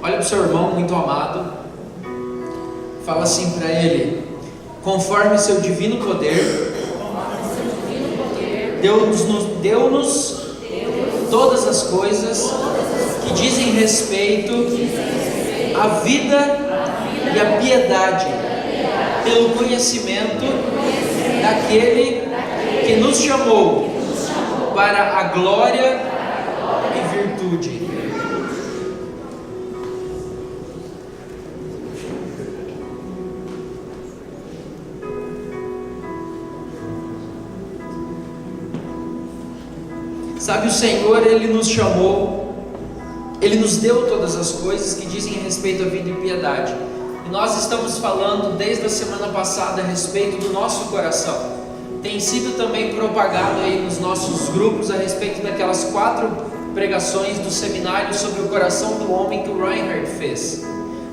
Olha para o seu irmão muito amado, fala assim para ele: conforme seu divino poder, deu-nos todas as coisas que dizem respeito à vida e à piedade, pelo conhecimento daquele que nos chamou para a glória e virtude. Sabe, o Senhor, Ele nos chamou, Ele nos deu todas as coisas que dizem respeito à vida e piedade. E nós estamos falando desde a semana passada a respeito do nosso coração. Tem sido também propagado aí nos nossos grupos a respeito daquelas 4 pregações do seminário sobre o coração do homem que o Reinhard fez.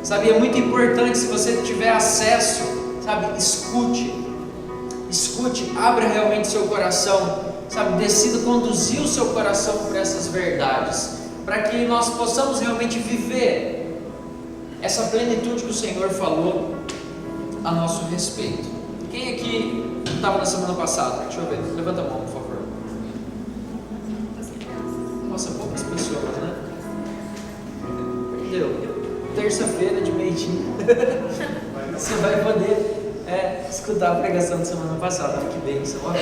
Sabe, é muito importante, se você tiver acesso, sabe, escute, abra realmente seu coração, sabe, decida conduzir o seu coração por essas verdades, para que nós possamos realmente viver essa plenitude que o Senhor falou a nosso respeito. Quem aqui estava na semana passada? Deixa eu ver, levanta a mão, por favor. Nossa, poucas pessoas, né? Deu. Terça-feira de meio-dia. Você vai poder escutar a pregação da semana passada. Que bênção. Olha,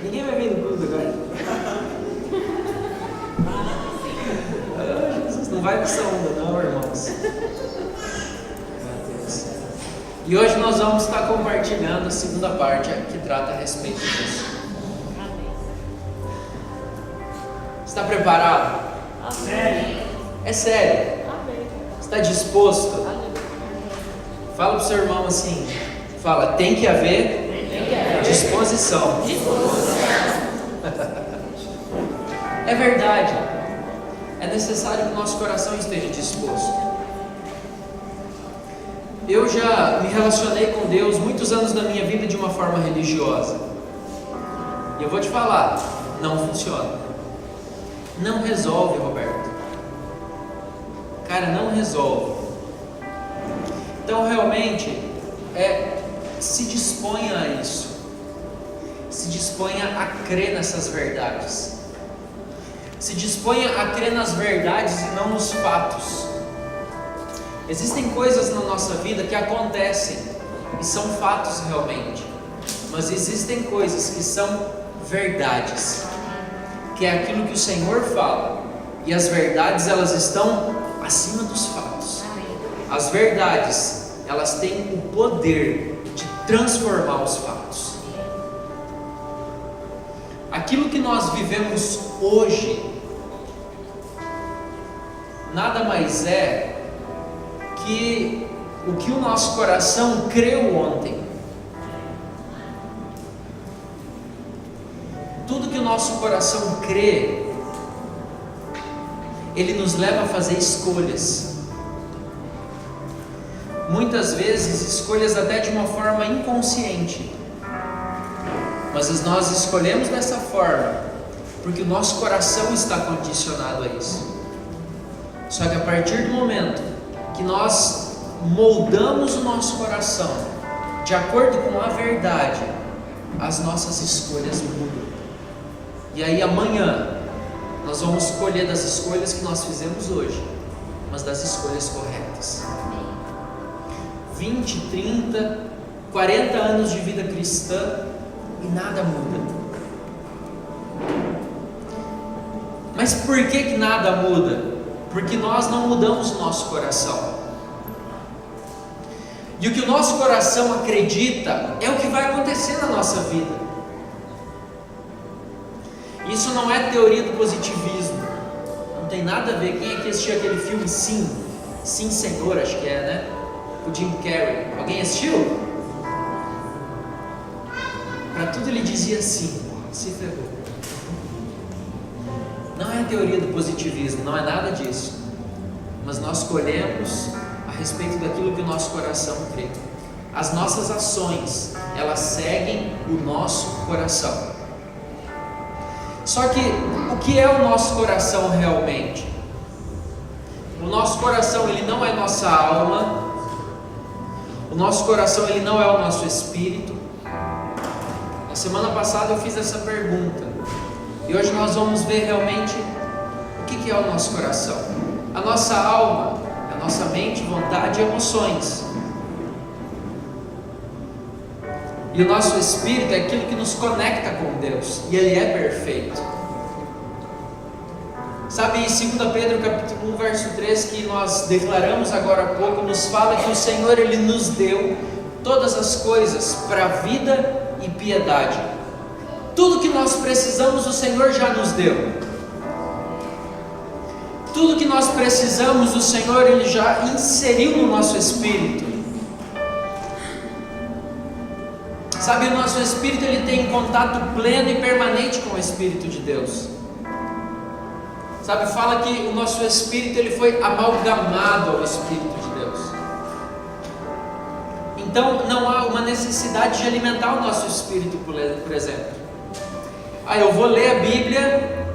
ninguém vai vir no culto agora. Jesus, não vai com essa onda não, irmãos. E hoje nós vamos estar compartilhando a segunda parte que trata a respeito disso. Está preparado? Amém. É sério? Amém. Está disposto? Amém. Fala para o seu irmão assim, fala, tem que haver disposição. É verdade. É necessário que o nosso coração esteja disposto. Eu já me relacionei com Deus muitos anos da minha vida de uma forma religiosa. E eu vou te falar, não funciona. Não resolve, Roberto. Cara, não resolve. Então realmente, se disponha a isso. Se disponha a crer nessas verdades. Se disponha a crer nas verdades e não nos fatos. Existem coisas na nossa vida que acontecem e são fatos realmente, mas existem coisas que são verdades, que é aquilo que o Senhor fala, e as verdades elas estão acima dos fatos. As verdades elas têm o poder de transformar os fatos. Aquilo que nós vivemos hoje nada mais é que o que o nosso coração creu ontem. Tudo que o nosso coração crê, ele nos leva a fazer escolhas. Muitas vezes escolhas até de uma forma inconsciente. Mas nós escolhemos dessa forma porque o nosso coração está condicionado a isso. Só que a partir do momento que nós moldamos o nosso coração de acordo com a verdade, as nossas escolhas mudam. E aí amanhã nós vamos colher das escolhas que nós fizemos hoje, mas das escolhas corretas. 20, 30, 40 anos de vida cristã e nada muda. Mas por que nada muda? Porque nós não mudamos o nosso coração. E o que o nosso coração acredita é o que vai acontecer na nossa vida. Isso não é teoria do positivismo. Não tem nada a ver. Quem é que assistiu aquele filme Sim? Sim, Senhor, acho que é, né? O Jim Carrey. Alguém assistiu? Para tudo ele dizia sim. Se ferrou. Não é a teoria do positivismo, não é nada disso. Mas nós colhemos a respeito daquilo que o nosso coração crê. As nossas ações, elas seguem o nosso coração. Só que o que é o nosso coração realmente? O nosso coração, ele não é nossa alma, o nosso coração ele não é o nosso espírito. Na semana passada eu fiz essa pergunta, e hoje nós vamos ver realmente o que é o nosso coração. A nossa alma, a nossa mente, vontade e emoções. E o nosso espírito é aquilo que nos conecta com Deus, e Ele é perfeito. Sabe, em 2 Pedro capítulo 1, verso 3, que nós declaramos agora há pouco, nos fala que o Senhor Ele nos deu todas as coisas para a vida e piedade. Tudo que nós precisamos o Senhor já nos deu. Tudo que nós precisamos o Senhor Ele já inseriu no nosso espírito. Sabe, o nosso espírito ele tem contato pleno e permanente com o Espírito de Deus. Sabe, fala que o nosso espírito ele foi amalgamado ao Espírito de Deus. Então não há uma necessidade de alimentar o nosso espírito, por exemplo. Eu vou ler a Bíblia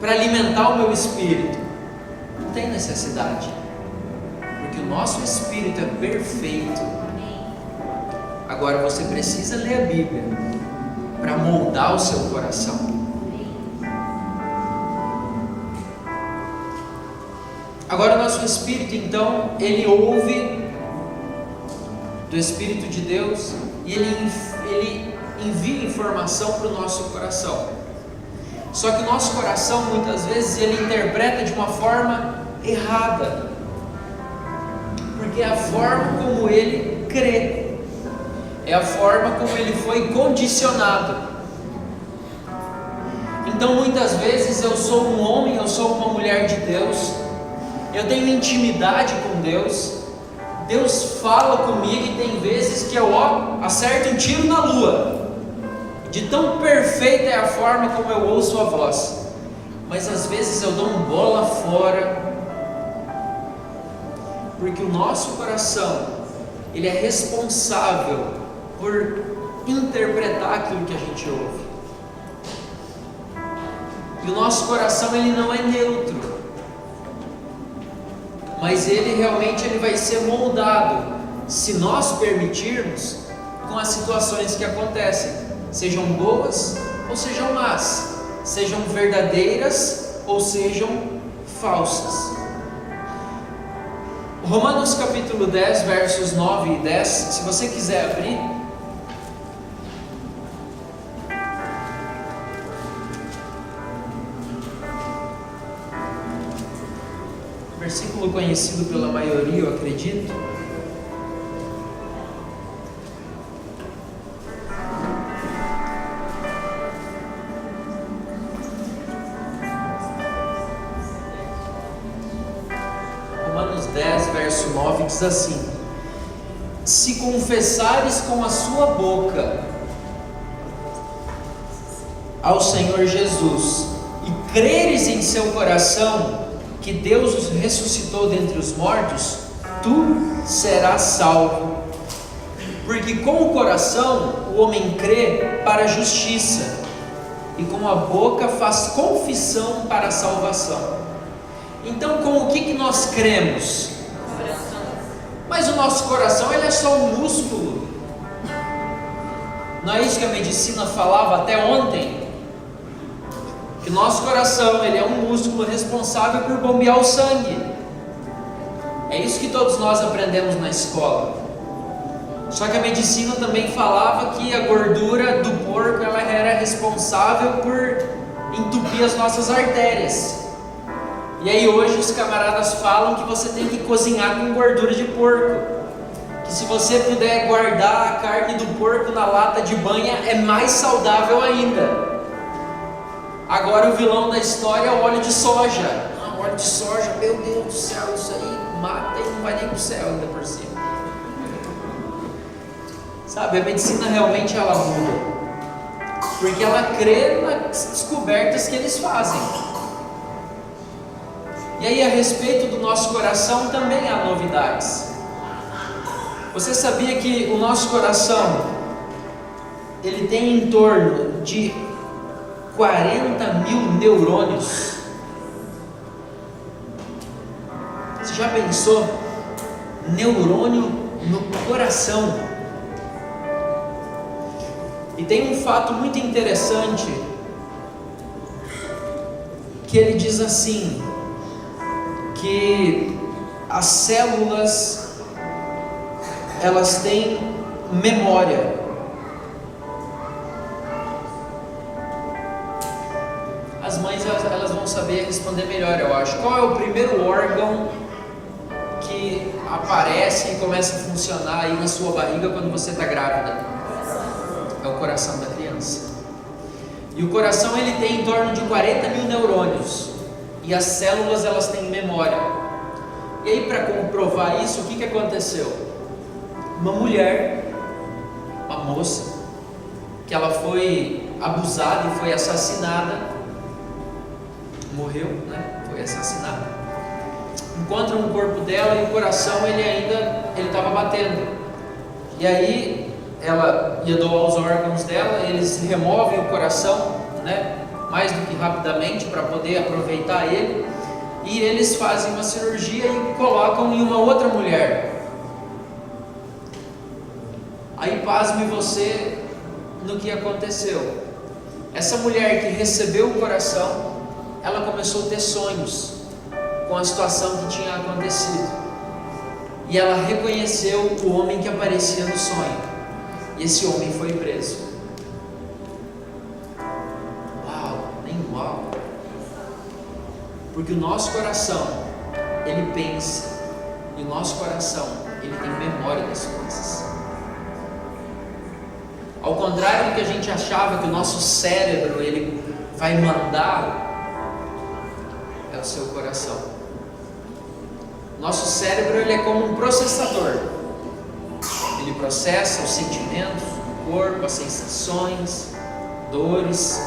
para alimentar o meu espírito. Não tem necessidade, porque o nosso espírito é perfeito. Agora você precisa ler a Bíblia para moldar o seu coração. Agora o nosso espírito então, ele ouve do Espírito de Deus e ele envia informação para o nosso coração. Só que o nosso coração muitas vezes ele interpreta de uma forma errada, porque é a forma como ele crê. É a forma como ele foi condicionado. Então muitas vezes eu sou um homem, eu sou uma mulher de Deus, eu tenho intimidade com Deus, Deus fala comigo e tem vezes que eu acerto um tiro na lua, de tão perfeita é a forma como eu ouço a voz, mas às vezes eu dou um bola fora, porque o nosso coração ele é responsável por interpretar aquilo que a gente ouve. E o nosso coração ele não é neutro, mas ele realmente ele vai ser moldado, se nós permitirmos, com as situações que acontecem, sejam boas ou sejam más, sejam verdadeiras ou sejam falsas. Romanos capítulo 10, versos 9 e 10, se você quiser abrir. Versículo conhecido pela maioria, eu acredito. Romanos 10, verso 9 diz assim: se confessares com a sua boca ao Senhor Jesus e creres em seu coração que Deus os ressuscitou dentre os mortos, tu serás salvo. Porque com o coração o homem crê para a justiça, e com a boca faz confissão para a salvação. Então com o que nós cremos? Mas o nosso coração ele é só um músculo. Não é isso que a medicina falava até ontem? Que nosso coração ele é um músculo responsável por bombear o sangue. É isso que todos nós aprendemos na escola. Só que a medicina também falava que a gordura do porco ela era responsável por entupir as nossas artérias. E aí hoje os camaradas falam que você tem que cozinhar com gordura de porco, que se você puder guardar a carne do porco na lata de banha é mais saudável ainda. Agora o vilão da história é o óleo de soja. Óleo de soja, meu Deus do céu, isso aí mata e não vai nem pro céu ainda por cima. Sabe, a medicina realmente ela muda, porque ela crê nas descobertas que eles fazem. E aí a respeito do nosso coração também há novidades. Você sabia que o nosso coração ele tem em torno de 40 mil neurônios? Você já pensou? Neurônio no coração. E tem um fato muito interessante, que ele diz assim, que as células, elas têm memória. As mães, elas vão saber responder melhor, eu acho. Qual é o primeiro órgão que aparece e começa a funcionar aí na sua barriga quando você está grávida? É o coração da criança. E o coração, ele tem em torno de 40 mil neurônios. E as células, elas têm memória. E aí, para comprovar isso, o que aconteceu? Uma mulher, uma moça, que ela foi abusada e foi assassinada, morreu, né? Foi assassinada. Encontram o corpo dela e o coração, ele estava batendo. E aí ela ia doar os órgãos dela, eles removem o coração, né? Mais do que rapidamente, para poder aproveitar ele. E eles fazem uma cirurgia e colocam em uma outra mulher. Aí pasme você no que aconteceu. Essa mulher que recebeu o coração, ela começou a ter sonhos com a situação que tinha acontecido. E ela reconheceu o homem que aparecia no sonho. E esse homem foi preso. Uau, nem uau. Porque o nosso coração, ele pensa. E o nosso coração, ele tem memória das coisas. Ao contrário do que a gente achava que o nosso cérebro, ele vai mandar, é o seu coração. Nosso cérebro, ele é como um processador. Ele processa os sentimentos do corpo, as sensações, dores.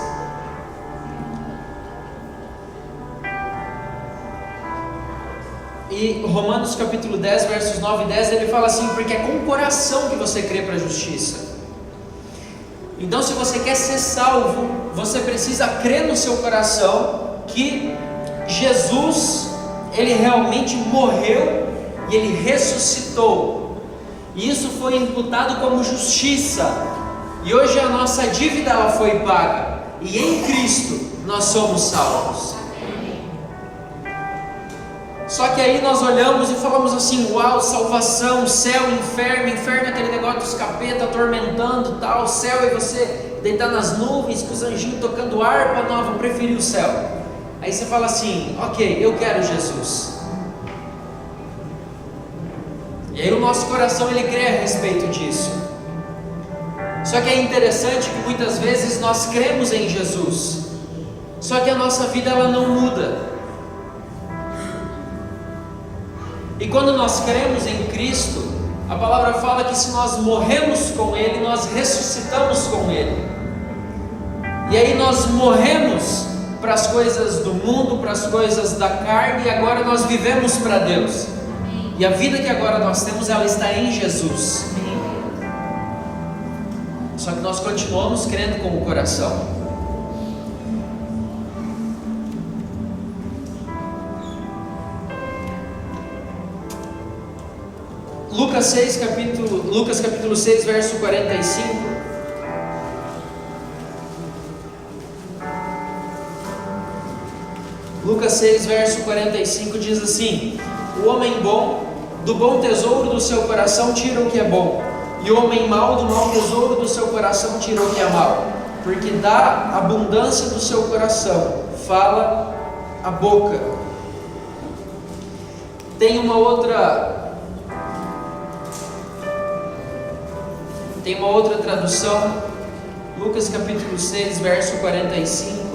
E Romanos capítulo 10, versos 9 e 10, ele fala assim: porque é com o coração que você crê para a justiça. Então, se você quer ser salvo, você precisa crer no seu coração que Jesus, ele realmente morreu e ele ressuscitou. E isso foi imputado como justiça. E hoje a nossa dívida, ela foi paga. E em Cristo nós somos salvos. Só que aí nós olhamos e falamos assim: uau, salvação, céu, inferno. Inferno é aquele negócio dos capeta atormentando, tal. Céu é você deitar nas nuvens com os anjinhos tocando harpa. Não, vou preferir o céu. Aí você fala assim: ok, eu quero Jesus. E aí o nosso coração, ele crê a respeito disso. Só que é interessante que muitas vezes nós cremos em Jesus, só que a nossa vida, ela não muda. E quando nós cremos em Cristo, a palavra fala que se nós morremos com Ele, nós ressuscitamos com Ele. E aí nós morremos para as coisas do mundo, para as coisas da carne, e agora nós vivemos para Deus. E a vida que agora nós temos, ela está em Jesus. Só que nós continuamos crendo com o coração. Lucas capítulo 6, verso 45. Lucas 6, verso 45 diz assim: o homem bom, do bom tesouro do seu coração tira o que é bom, e o homem mau, do mau tesouro do seu coração tira o que é mau, porque da abundância do seu coração fala a boca. Tem uma outra tradução, Lucas capítulo 6, verso 45,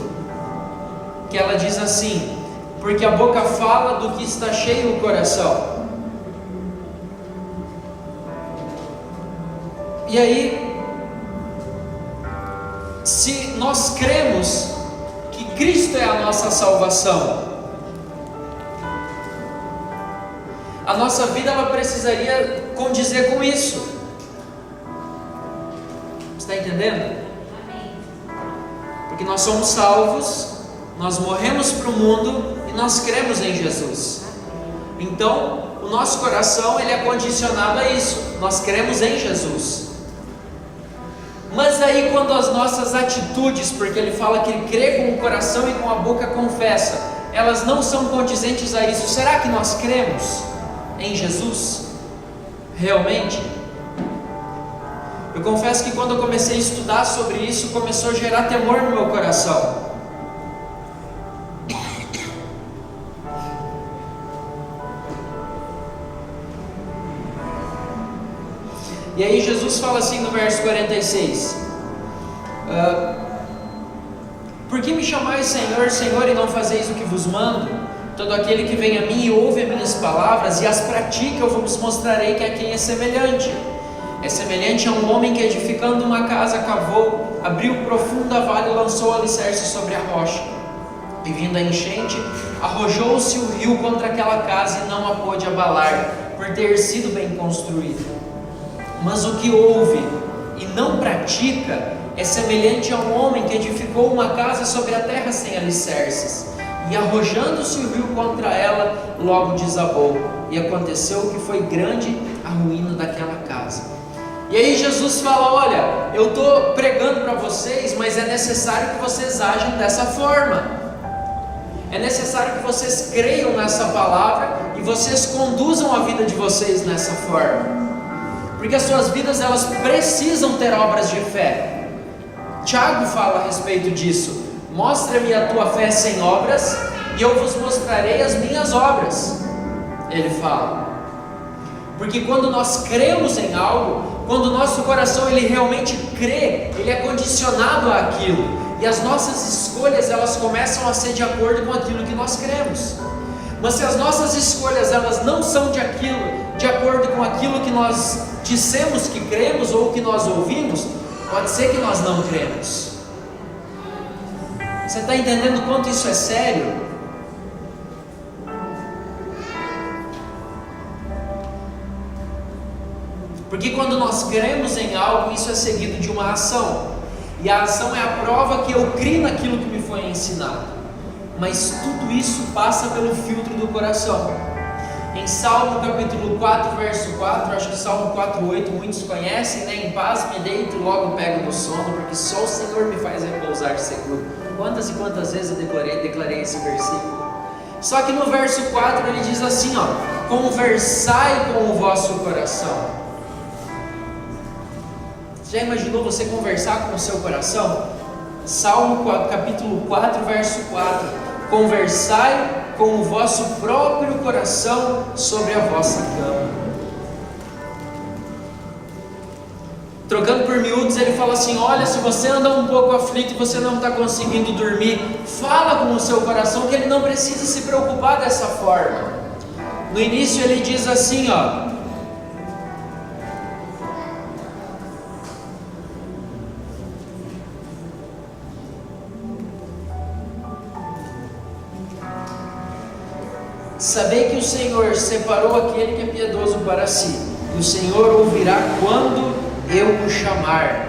que ela diz assim: porque a boca fala do que está cheio o coração. E aí, se nós cremos que Cristo é a nossa salvação, a nossa vida, ela precisaria condizer com isso. Você está entendendo? Porque nós somos salvos, nós morremos para o mundo e nós cremos em Jesus. Então, o nosso coração ele é condicionado a isso. Nós cremos em Jesus. Mas aí quando as nossas atitudes, porque ele fala que ele crê com o coração e com a boca confessa, elas não são condizentes a isso, será que nós cremos em Jesus? Realmente? Eu confesso que quando eu comecei a estudar sobre isso, começou a gerar temor no meu coração. E aí Jesus fala assim no verso 46: por que me chamais Senhor, Senhor, e não fazeis o que vos mando? Todo aquele que vem a mim e ouve as minhas palavras e as pratica, eu vos mostrarei que a quem é semelhante. É semelhante a um homem que, edificando uma casa, cavou, abriu profunda vala e lançou alicerce sobre a rocha. E vindo a enchente, arrojou-se o rio contra aquela casa e não a pôde abalar, por ter sido bem construída. Mas o que ouve e não pratica é semelhante a um homem que edificou uma casa sobre a terra sem alicerces, e arrojando-se o rio contra ela, logo desabou, e aconteceu que foi grande a ruína daquela casa. E aí Jesus fala: olha, eu estou pregando para vocês, mas é necessário que vocês ajam dessa forma, é necessário que vocês creiam nessa palavra e vocês conduzam a vida de vocês nessa forma, porque as suas vidas elas precisam ter obras de fé. Tiago fala a respeito disso: mostra-me a tua fé sem obras e eu vos mostrarei as minhas obras. Ele fala, porque quando nós cremos em algo, quando o nosso coração ele realmente crê, ele é condicionado àquilo, e as nossas escolhas elas começam a ser de acordo com aquilo que nós cremos. Mas se as nossas escolhas elas não são de acordo com aquilo que nós dissemos que cremos ou que nós ouvimos, pode ser que nós não cremos. Você está entendendo o quanto isso é sério? Porque quando nós cremos em algo, isso é seguido de uma ação, e a ação é a prova que eu creio naquilo que me foi ensinado. Mas tudo isso passa pelo filtro do coração. Em Salmo capítulo 4, verso 4, acho que Salmo 4:8 muitos conhecem, né? Em paz me deito e logo pego no sono, porque só o Senhor me faz repousar seguro. Quantas e quantas vezes eu declarei esse versículo? Só que no verso 4 ele diz assim, ó: conversai com o vosso coração. Já imaginou você conversar com o seu coração? Salmo capítulo 4, verso 4: conversai com o vosso próprio coração sobre a vossa cama. Trocando por miúdos, ele fala assim: olha, se você anda um pouco aflito e você não está conseguindo dormir, fala com o seu coração que ele não precisa se preocupar dessa forma. No início ele diz assim, ó: sabei que o Senhor separou aquele que é piedoso para si, e o Senhor ouvirá quando eu o chamar.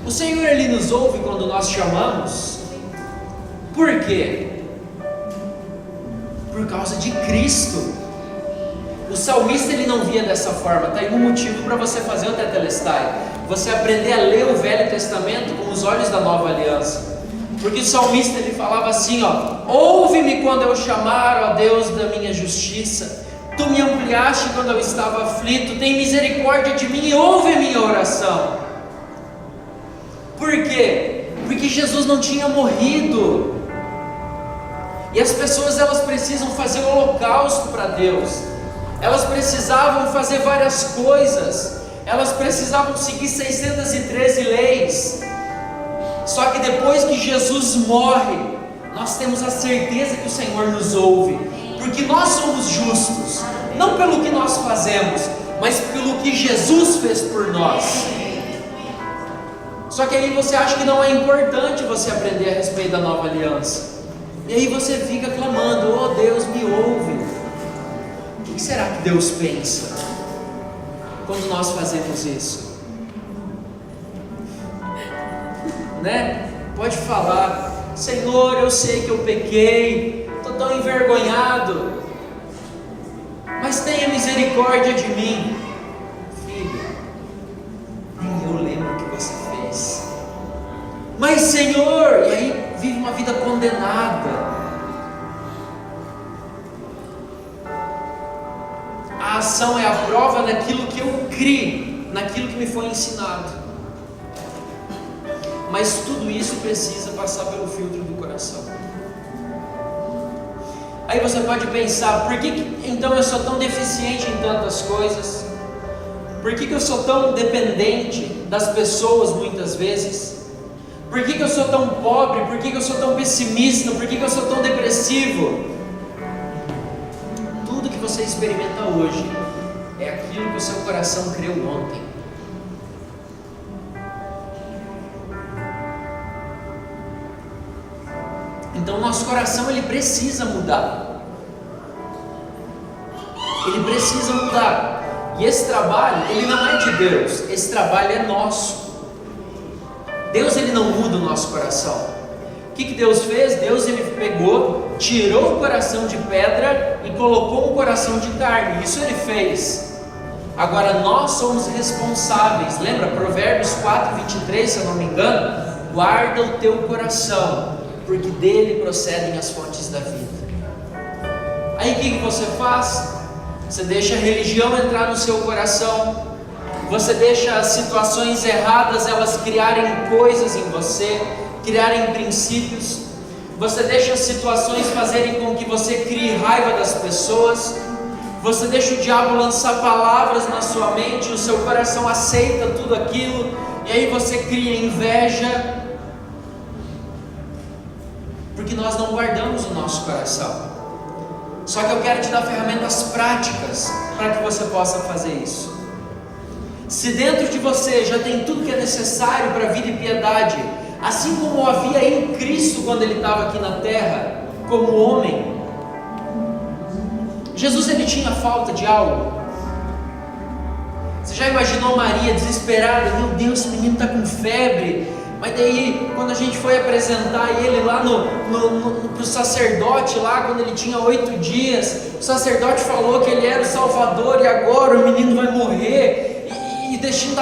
O Senhor ele nos ouve quando nós chamamos. Por quê? Por causa de Cristo. O salmista ele não via dessa forma. Está aí um motivo para você fazer o Tetelestai, você aprender a ler o Velho Testamento com os olhos da Nova Aliança. Porque o salmista ele falava assim, ó: ouve-me quando eu chamar, ó Deus da minha justiça. Tu me ampliaste quando eu estava aflito. Tem misericórdia de mim e ouve a minha oração. Por quê? Porque Jesus não tinha morrido. E as pessoas elas precisam fazer o holocausto para Deus. Elas precisavam fazer várias coisas. Elas precisavam seguir 613 leis. Só que depois que Jesus morre, nós temos a certeza que o Senhor nos ouve, porque nós somos justos, não pelo que nós fazemos, mas pelo que Jesus fez por nós. Só que aí você acha que não é importante você aprender a respeito da Nova Aliança, e aí você fica clamando: oh Deus, me ouve. O que será que Deus pensa quando nós fazemos isso? Né? Pode falar: Senhor, eu sei que eu pequei, estou tão envergonhado, mas tenha misericórdia de mim. Filho, nem eu lembro o que você fez. Mas Senhor, e aí vive uma vida condenada. A ação é a prova daquilo que eu criei, naquilo que me foi ensinado. Mas tudo isso precisa passar pelo filtro do coração. Aí você pode pensar, por que então eu sou tão deficiente em tantas coisas? Por que eu sou tão dependente das pessoas muitas vezes? Por que eu sou tão pobre? Por que eu sou tão pessimista? Por que eu sou tão depressivo? Tudo que você experimenta hoje é aquilo que o seu coração creu ontem. Então nosso coração ele precisa mudar. Ele precisa mudar. E esse trabalho, ele não é de Deus. Esse trabalho é nosso. Deus ele não muda o nosso coração. O que Deus fez? Deus ele pegou, tirou o coração de pedra e colocou um coração de carne. Isso ele fez. Agora nós somos responsáveis. Lembra Provérbios 4:23, se eu não me engano? Guarda o teu coração, porque dele procedem as fontes da vida. Aí o que você faz? Você deixa a religião entrar no seu coração. Você deixa as situações erradas elas criarem coisas em você, criarem princípios. Você deixa as situações fazerem com que você crie raiva das pessoas. Você deixa o diabo lançar palavras na sua mente, o seu coração aceita tudo aquilo, e aí você cria inveja. Porque nós não guardamos o nosso coração. Só que eu quero te dar ferramentas práticas para que você possa fazer isso. Se dentro de você já tem tudo que é necessário para a vida e piedade, assim como havia em Cristo quando Ele estava aqui na terra, como homem, Jesus ele tinha falta de algo? Você já imaginou Maria desesperada? Meu Deus, esse menino está com febre. Mas daí, quando a gente foi apresentar ele lá pro sacerdote, lá quando ele tinha 8 dias, o sacerdote falou que ele era o Salvador e agora o menino vai morrer, e deixando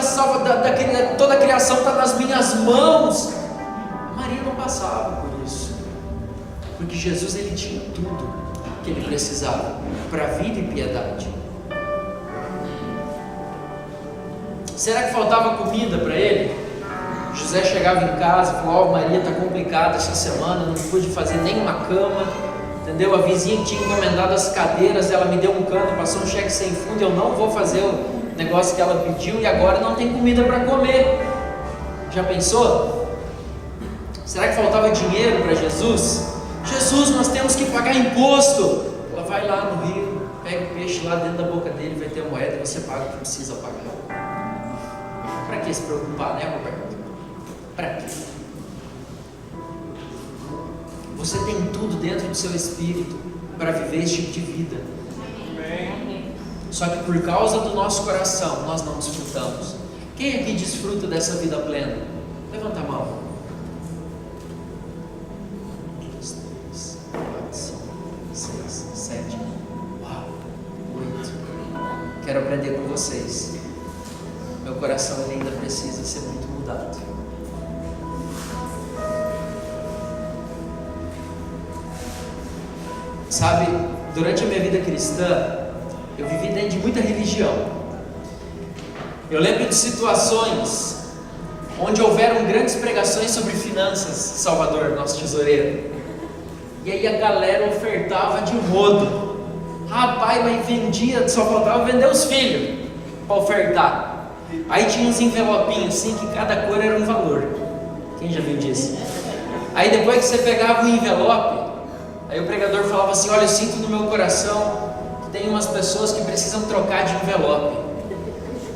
toda a criação está nas minhas mãos. Maria não passava por isso, porque Jesus ele tinha tudo que ele precisava para vida e piedade. Será que faltava comida para ele? José chegava em casa e falou: Maria está complicada essa semana, não pude fazer nenhuma cama, entendeu? A vizinha que tinha encomendado as cadeiras, ela me deu um cano, passou um cheque sem fundo, eu não vou fazer o negócio que ela pediu e agora não tem comida para comer. Já pensou? Será que faltava dinheiro para Jesus? Jesus, nós temos que pagar imposto. Ela vai lá no rio, pega o peixe lá dentro da boca dele, vai ter moeda e você paga o que precisa pagar. Para que se preocupar, né, Roberto? Para quê? Você tem tudo dentro do seu espírito para viver esse tipo de vida. Só que por causa do nosso coração nós não desfrutamos. Quem aqui desfruta dessa vida plena? Levanta a mão. 1, 2, 3, 4, 5, 6, 7, 8. Quero aprender com vocês. Meu coração ele ainda precisa ser muito mudado. Sabe, durante a minha vida cristã, eu vivi dentro de muita religião. Eu lembro de situações onde houveram grandes pregações sobre finanças, Salvador, nosso tesoureiro. E aí a galera ofertava de rodo. Rapaz, mas vendia, só faltava vender os filhos para ofertar. Aí tinha uns envelopinhos assim, que cada cor era um valor. Quem já viu disso? Aí depois que você pegava o envelope, aí o pregador falava assim: olha, eu sinto no meu coração que tem umas pessoas que precisam trocar de envelope.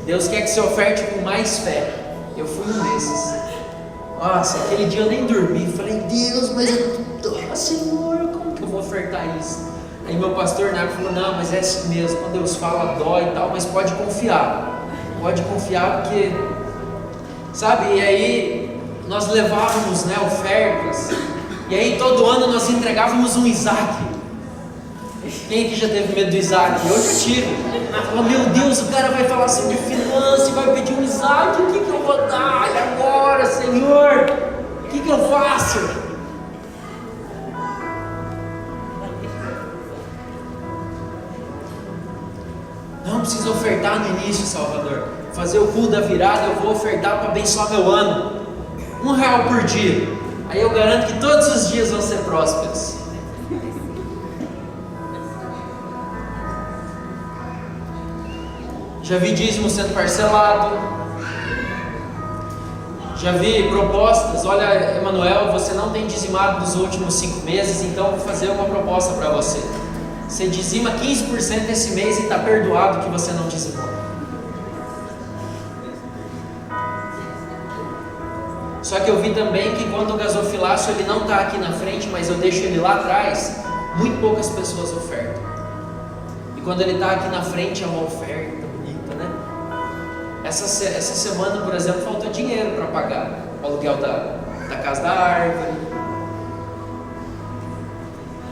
Deus quer que você oferte com mais fé. Eu fui um desses. Nossa, aquele dia eu nem dormi. Falei: Deus, mas Senhor, como que eu vou ofertar isso? Aí meu pastor na época falou: não, mas é assim mesmo, quando Deus fala dói e tal, mas pode confiar. Pode confiar porque, sabe, e aí nós levávamos, né, ofertas. E aí todo ano nós entregávamos um Isaac. Quem aqui já teve medo do Isaac? Eu já tive. Fala, meu Deus, o cara vai falar assim de finanças e vai pedir um Isaac, o que eu vou dar? E agora, Senhor? O que eu faço? Não precisa ofertar no início, Salvador. Fazer o culto da virada, eu vou ofertar para abençoar meu ano. R$1 por dia. Aí eu garanto que todos os dias vão ser prósperos. Já vi dízimo sendo parcelado. Já vi propostas. Olha, Emanuel, você não tem dizimado nos últimos 5 meses, então vou fazer uma proposta para você. Você dizima 15% esse mês e está perdoado que você não dizimou. Só que eu vi também que quando o gasofilácio ele não está aqui na frente, mas eu deixo ele lá atrás, muito poucas pessoas ofertam. E quando ele está aqui na frente é uma oferta bonita, né? Essa semana, por exemplo, faltou dinheiro para pagar o aluguel da casa da árvore.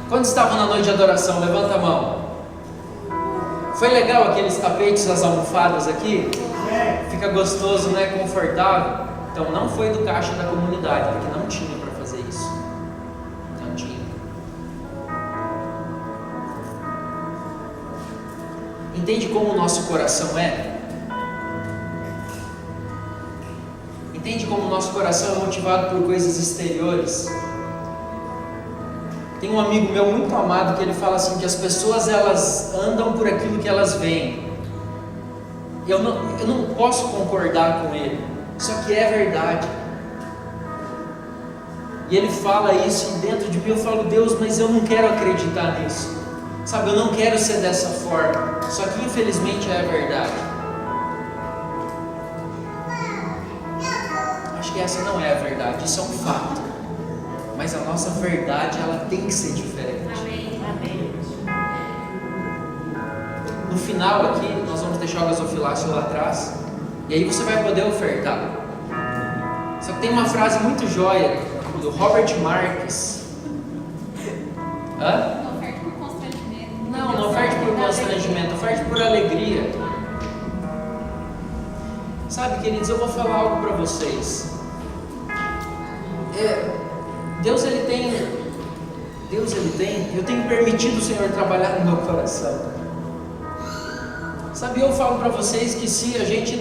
Quando estavam na noite de adoração, levanta a mão. Foi legal aqueles tapetes, as almofadas aqui? Fica gostoso, né? Confortável. Então não foi do caixa da comunidade, porque não tinha para fazer isso. Não tinha. Entende como o nosso coração é? Entende como o nosso coração é motivado por coisas exteriores? Tem um amigo meu muito amado que ele fala assim, que as pessoas elas andam por aquilo que elas veem. Eu não posso concordar com ele. Só que é verdade. E ele fala isso e dentro de mim eu falo, Deus, mas eu não quero acreditar nisso. Sabe, eu não quero ser dessa forma. Só que infelizmente é verdade. Acho que essa não é a verdade, isso é um fato. Mas a nossa verdade, ela tem que ser diferente. Amém. No final aqui, nós vamos deixar o gasofilácio lá atrás. E aí você vai poder ofertar. Só que tem uma frase muito joia do Robert Marques. Hã? Não oferte por constrangimento. Não oferte por constrangimento, oferte por alegria. Sabe, queridos, eu vou falar algo para vocês. Deus ele tem, eu tenho permitido o Senhor trabalhar no meu coração. Sabe, eu falo para vocês que se a gente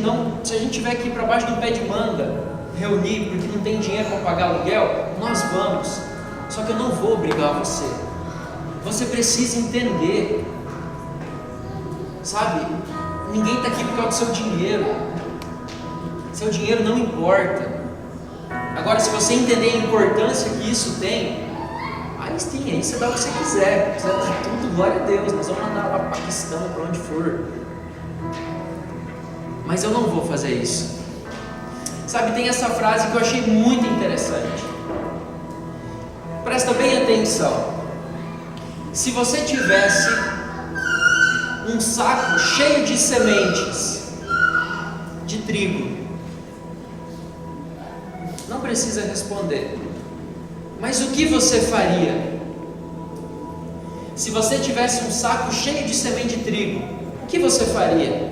tiver que ir para baixo do pé de manga, reunir, porque não tem dinheiro para pagar aluguel, nós vamos. Só que eu não vou obrigar você. Você precisa entender. Sabe, ninguém está aqui por causa do seu dinheiro. Seu dinheiro não importa. Agora, se você entender a importância que isso tem, aí sim, aí você dá o que você quiser. Você dá tudo, glória a Deus. Nós vamos mandar lá para o Paquistão, para onde for. Mas eu não vou fazer isso. Sabe, tem essa frase que eu achei muito interessante. Presta bem atenção. Se você tivesse um saco cheio de sementes de trigo, não precisa responder. Mas o que você faria? Se você tivesse um saco cheio de semente de trigo, o que você faria?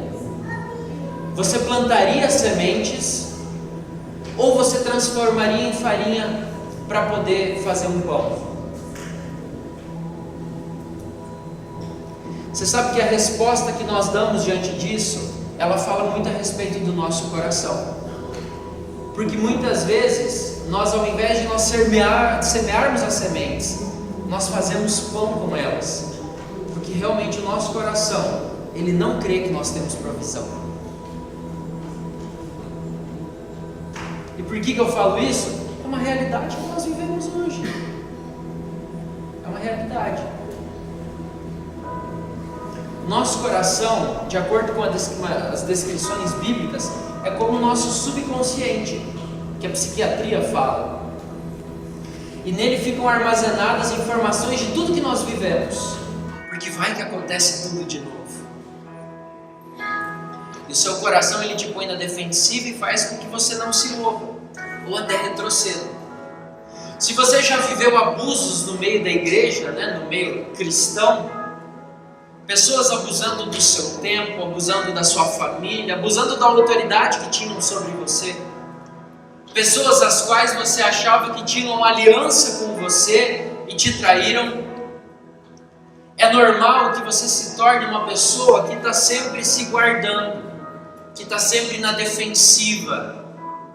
Você plantaria sementes ou você transformaria em farinha para poder fazer um pão? Você sabe que a resposta que nós damos diante disso, ela fala muito a respeito do nosso coração. Porque muitas vezes, nós ao invés de nós semearmos as sementes, nós fazemos pão com elas. Porque realmente o nosso coração, ele não crê que nós temos provisão. E por que eu falo isso? É uma realidade que nós vivemos hoje. É uma realidade. Nosso coração, de acordo com as descrições bíblicas, é como o nosso subconsciente, que a psiquiatria fala. E nele ficam armazenadas informações de tudo que nós vivemos. Porque vai que acontece tudo de novo. E o seu coração ele te põe na defensiva e faz com que você não se mova, ou até retroceda. Se você já viveu abusos no meio da igreja, no meio cristão, Pessoas abusando do seu tempo, abusando da sua família, abusando da autoridade que tinham sobre você. Pessoas as quais você achava que tinham aliança com você e te traíram. É normal que você se torne uma pessoa que está sempre se guardando, que está sempre na defensiva,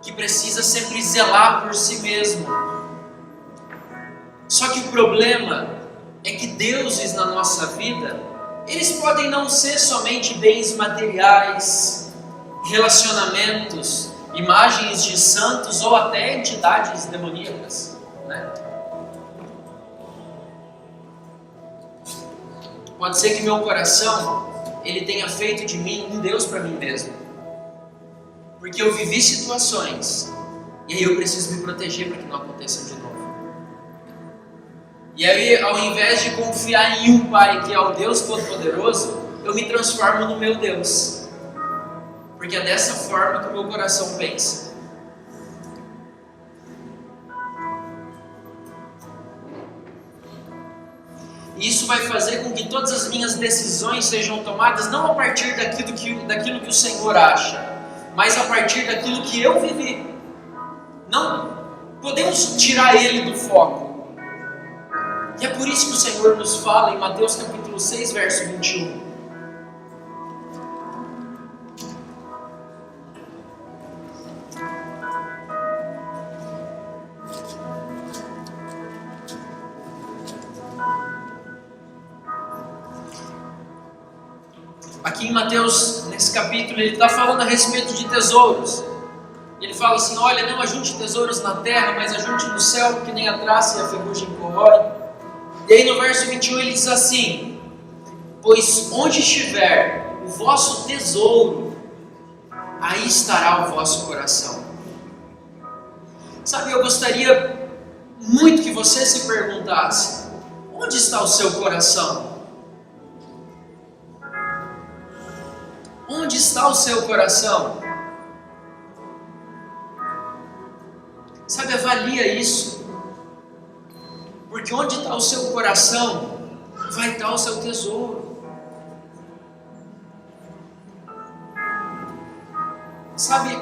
que precisa sempre zelar por si mesmo. Só que o problema é que deuses na nossa vida, eles podem não ser somente bens materiais, relacionamentos, imagens de santos ou até entidades demoníacas, né? Pode ser que meu coração, ele tenha feito de mim um Deus para mim mesmo. Porque eu vivi situações, e aí eu preciso me proteger para que não aconteçam de novo. E aí, ao invés de confiar em um Pai que é o Deus Todo-Poderoso, eu me transformo no meu Deus. Porque é dessa forma que o meu coração pensa. Isso vai fazer com que todas as minhas decisões sejam tomadas não a partir daquilo que o Senhor acha, mas a partir daquilo que eu vivi. Não podemos tirar Ele do foco. E é por isso que o Senhor nos fala em Mateus capítulo 6, verso 21. Aqui em Mateus, nesse capítulo, ele está falando a respeito de tesouros. Ele fala assim: olha, não ajunte tesouros na terra, mas ajunte no céu, porque nem a traça e a ferrugem corroem. E aí no verso 21 ele diz assim: pois onde estiver o vosso tesouro, aí estará o vosso coração. Sabe, eu gostaria muito que você se perguntasse: onde está o seu coração? Onde está o seu coração? Sabe, avalia isso. Porque onde está o seu coração, vai estar o seu tesouro. Sabe,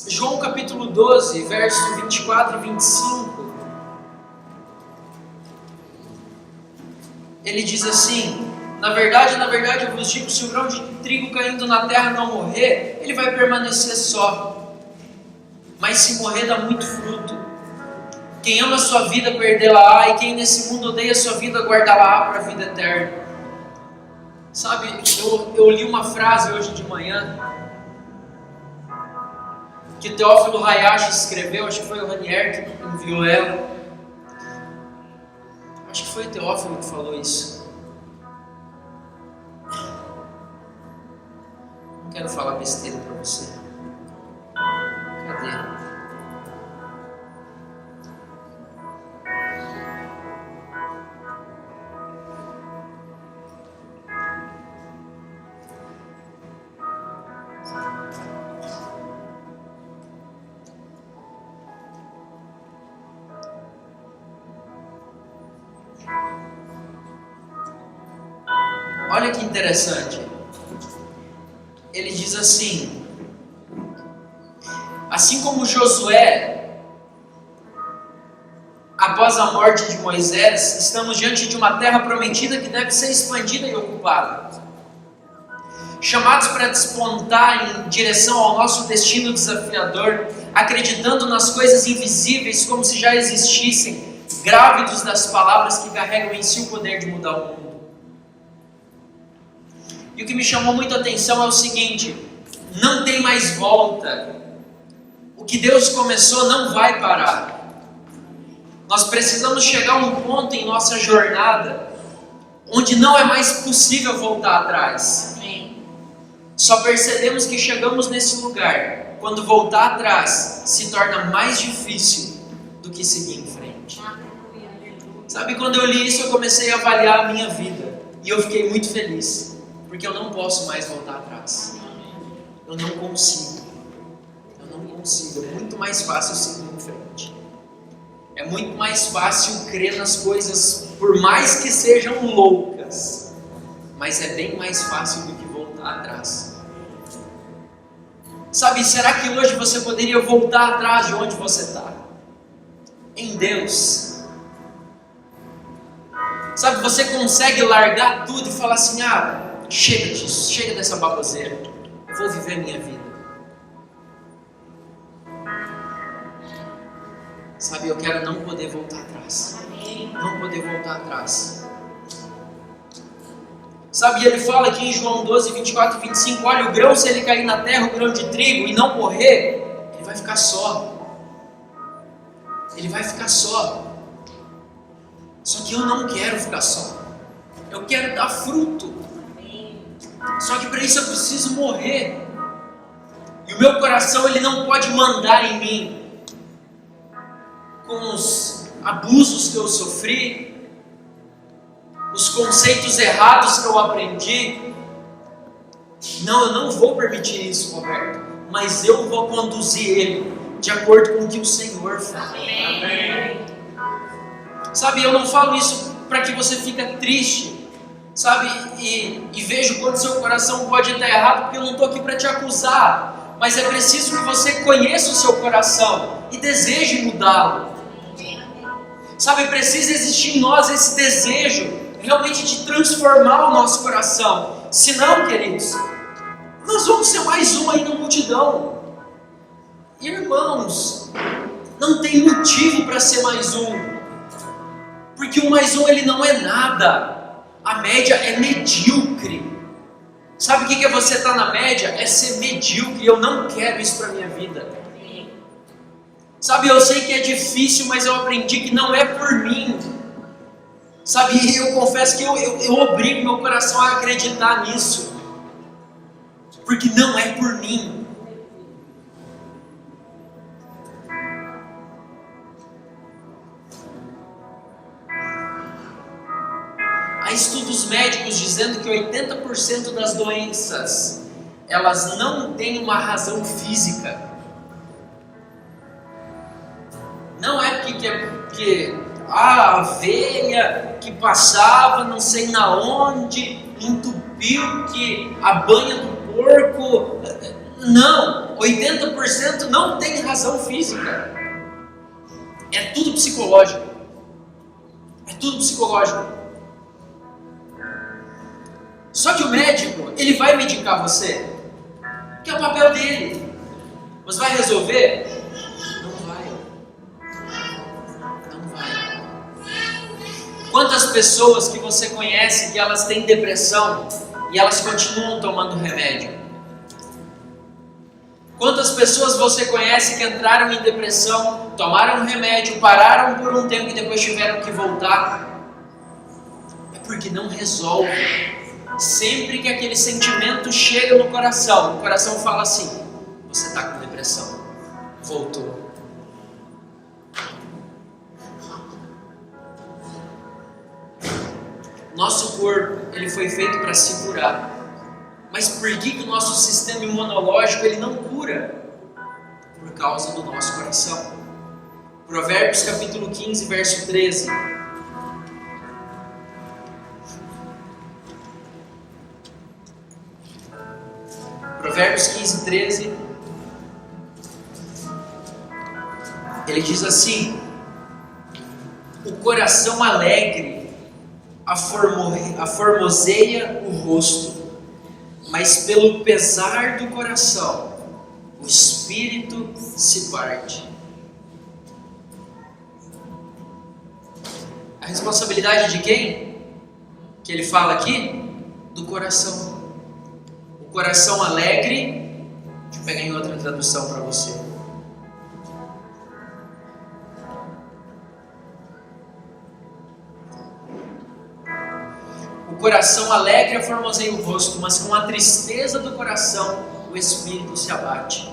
João capítulo 12, verso 24 e 25, ele diz assim: na verdade, eu vos digo, se o grão de trigo caindo na terra não morrer, ele vai permanecer só. Mas se morrer, dá muito fruto. Quem ama a sua vida, perdê-la-á, e quem nesse mundo odeia a sua vida, guardá-la-á para a vida eterna. Sabe, eu li uma frase hoje de manhã, que Teófilo Hayashi escreveu, acho que foi o Ranier que enviou ela. Acho que foi o Teófilo que falou isso. Não quero falar besteira para você. Cadê? Olha que interessante. Ele diz assim: assim como Josué, após a morte de Moisés, estamos diante de uma terra prometida que deve ser expandida e ocupada. Chamados para despontar em direção ao nosso destino desafiador, acreditando nas coisas invisíveis como se já existissem, grávidos das palavras que carregam em si o poder de mudar o mundo. E o que me chamou muito a atenção é o seguinte: não tem mais volta. O que Deus começou não vai parar. Nós precisamos chegar a um ponto em nossa jornada onde não é mais possível voltar atrás. Só percebemos que chegamos nesse lugar quando voltar atrás se torna mais difícil do que seguir em frente. Sabe, quando eu li isso, eu comecei a avaliar a minha vida e eu fiquei muito feliz. Porque eu não posso mais voltar atrás. Eu não consigo. É muito mais fácil seguir em frente. É muito mais fácil crer nas coisas por mais que sejam loucas, mas é bem mais fácil do que voltar atrás. Sabe, será que hoje você poderia voltar atrás de onde você está? Em Deus. Sabe, você consegue largar tudo e falar assim: chega disso, chega dessa baboseira, eu vou viver a minha vida. Sabe, eu quero não poder voltar atrás. Não poder voltar atrás. Sabe, ele fala aqui em João 12, 24 e 25, olha, o grão, se ele cair na terra, o grão de trigo, e não morrer, ele vai ficar só. Ele vai ficar só. Só que eu não quero ficar só. Eu quero dar fruto. Só que para isso eu preciso morrer. E o meu coração, ele não pode mandar em mim. Com os abusos que eu sofri, os conceitos errados que eu aprendi. Não, eu não vou permitir isso, Roberto. Mas eu vou conduzir ele de acordo com o que o Senhor fala. Amém. Sabe, eu não falo isso para que você fique triste, sabe, e veja o quanto seu coração pode estar errado, porque eu não estou aqui para te acusar, mas é preciso que você conheça o seu coração e deseje mudá-lo. Sabe, precisa existir em nós esse desejo realmente de transformar o nosso coração. Senão, queridos, nós vamos ser mais um aí na multidão. Irmãos, não tem motivo para ser mais um. Porque o mais um, ele não é nada. A média é medíocre. Sabe o que é você estar na média? É ser medíocre. Eu não quero isso para a minha vida. Sabe, eu sei que é difícil, mas eu aprendi que não é por mim. Sabe, eu confesso que eu obrigo meu coração a acreditar nisso. Porque não é por mim. Há estudos médicos dizendo que 80% das doenças, elas não têm uma razão física. Não é porque a veia que passava não sei na onde, entupiu que a banha do porco. Não, 80% não tem razão física. É tudo psicológico. É tudo psicológico. Só que o médico, ele vai medicar você, que é o papel dele. Mas vai resolver? Não vai. Não vai. Quantas pessoas que você conhece que elas têm depressão e elas continuam tomando remédio? Quantas pessoas você conhece que entraram em depressão, tomaram remédio, pararam por um tempo e depois tiveram que voltar? É porque não resolve. Sempre que aquele sentimento chega no coração, o coração fala assim: você está com depressão, voltou. Nosso corpo, ele foi feito para se curar. Mas por que o nosso sistema imunológico ele não cura? Por causa do nosso coração. Provérbios capítulo 15, verso 13. Provérbios 15, 13, ele diz assim: o coração alegre aformoseia o rosto, mas pelo pesar do coração o espírito se parte. A responsabilidade de quem? Que ele fala aqui? Do coração. Coração alegre, deixa eu pegar em outra tradução para você. O coração alegre aformoseia o rosto, mas com a tristeza do coração o espírito se abate.